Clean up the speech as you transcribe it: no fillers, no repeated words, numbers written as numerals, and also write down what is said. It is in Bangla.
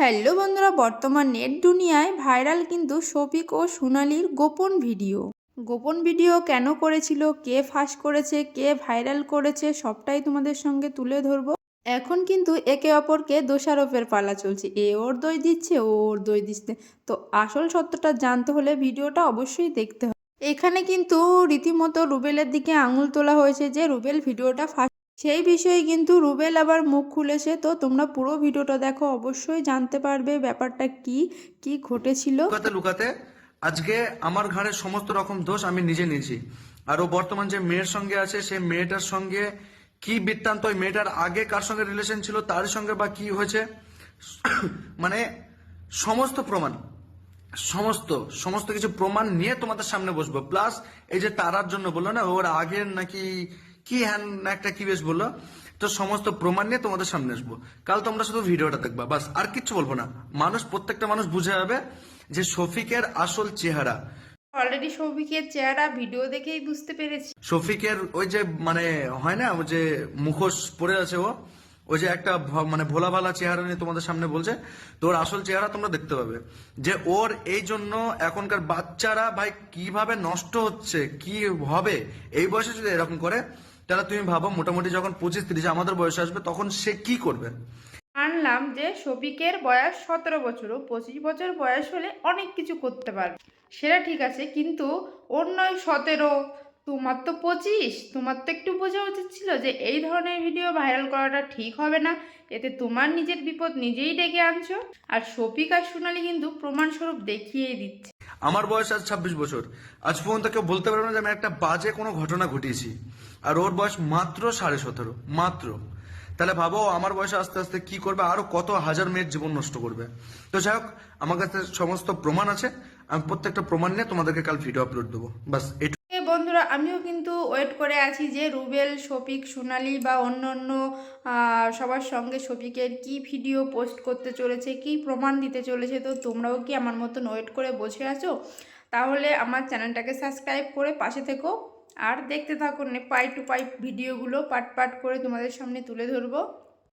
হ্যালো বন্ধুরা, বর্তমান নেট দুনিয়ায় ভাইরাল কিন্তু শফিক ও সোনালির গোপন ভিডিও কেন করেছিল, কে ফাঁস করেছে, কে ভাইরাল করেছে, সবটাই তোমাদের সঙ্গে তুলে ধরবো। এখন কিন্তু একে অপরকে দোষারোপের পালা চলছে, এ ওর দোষ দিচ্ছে, ও ওর দোষ দিচ্ছে। তো আসল সত্যটা জানতে হলে ভিডিওটা অবশ্যই দেখতে হবে। এখানে কিন্তু রীতিমতো রুবেলের দিকে আঙুল তোলা হয়েছে যে রুবেল ভিডিওটা সেই বিষয়ে কিন্তু রুবেল আবার মুখ খুলেছে। তো তোমরা পুরো ভিডিওটা দেখো, অবশ্যই জানতে পারবে ব্যাপারটা কি কি ঘটেছিল। লুকাতে লুকাতে আজকে আমার ঘাড়ে সমস্ত রকম দোষ আমি নিজে নিয়েছি। আর ও বর্তমান যে মেয়ের সঙ্গে আছে সেই মেয়েটার সঙ্গে কি বৃত্তান্ত, ওই মেয়েটার আগে কার সঙ্গে রিলেশন ছিল, তার সঙ্গে বা কি হয়েছে, মানে সমস্ত প্রমাণ, সমস্ত সমস্ত কিছু প্রমাণ নিয়ে তোমাদের সামনে বসবো। প্লাস এই যে তারার জন্য বললো না, ওর আগের নাকি কি হ্যান একটা কি বেশ বললো, তো সমস্ত প্রমাণ নিয়ে তোমাদের সামনে আসবো। কাল তোমরা শুধু ভিডিওটা দেখবা, বাস আর কিচ্ছু বলবো না। প্রত্যেকটা মানুষ বুঝে যাবে যে শফিকের আসল চেহারা। অলরেডি শফিকের চেহারা ভিডিও দেখেই বুঝতে পেরেছি। শফিকের ওই যে মানে হয় না, ওই যে মুখোশ পরে আছে ও, ওই যে একটা মানে ভোলা ভালা চেহারা নিয়ে তোমাদের সামনে বলছে, তো ওর আসল চেহারা তোমরা দেখতে পাবে। যে ওর এই জন্য এখনকার বাচ্চারা ভাই কিভাবে নষ্ট হচ্ছে, কি হবে এই বয়সে যদি এরকম করে, তাহলে তুমি ভাবো মোটামুটি যখন 25-30 আমাদের বয়স আসবে তখন সে কি করবে। মানলাম যে শফিকের বয়স 17 বছর, ও 25 বছর বয়স হলে অনেক কিছু করতে পারবে, সেটা ঠিক আছে, কিন্তু ওর নয় 17, তোমার তো 25, তোমার তো একটু বোঝা উচিত ছিল যে এই ধরনের ভিডিও ভাইরাল করাটা ঠিক হবে না। এতে তোমার নিজের বিপদ নিজেই ডেকে আনছো। আর শফিক আর সোনালি কিন্তু প্রমাণস্বরূপ দেখিয়েই দিচ্ছে। আমার বয়স আজ 26 বছর, আজ পর্যন্ত কেউ বলতে পারবে না যে আমি একটা বাজে কোনো ঘটনা ঘটিয়েছি। আর ওর বয়স মাত্র 17.5 মাত্র। তাহলে ভাবো আমার বয়সে আস্তে আস্তে কি করবে, আরো কত হাজার মেয়ের জীবন নষ্ট করবে। তো যাই হোক, আমার কাছে সমস্ত প্রমাণ আছে, আমি প্রত্যেকটা প্রমাণ নিয়ে তোমাদেরকে কাল ভিডিও আপলোড দেবো, বাস এটুকু। বন্ধুরা, আমিও কিন্তু ওয়েট করে আছি যে রুবেল, শফিক, সোনালি বা অন্য অন্য সবার সঙ্গে শফিকের কি ভিডিও পোস্ট করতে চলেছে, কি প্রমাণ দিতে চলেছে। তো তোমরাও কি আমার মতন ওয়েট করে বসে আছো? তাহলে আমার চ্যানেলটাকে সাবস্ক্রাইব করে পাশে থেকো আর দেখতে থাকো পাই টু পাই ভিডিওগুলো পার্ট পার্ট করে তোমাদের সামনে তুলে ধরবো।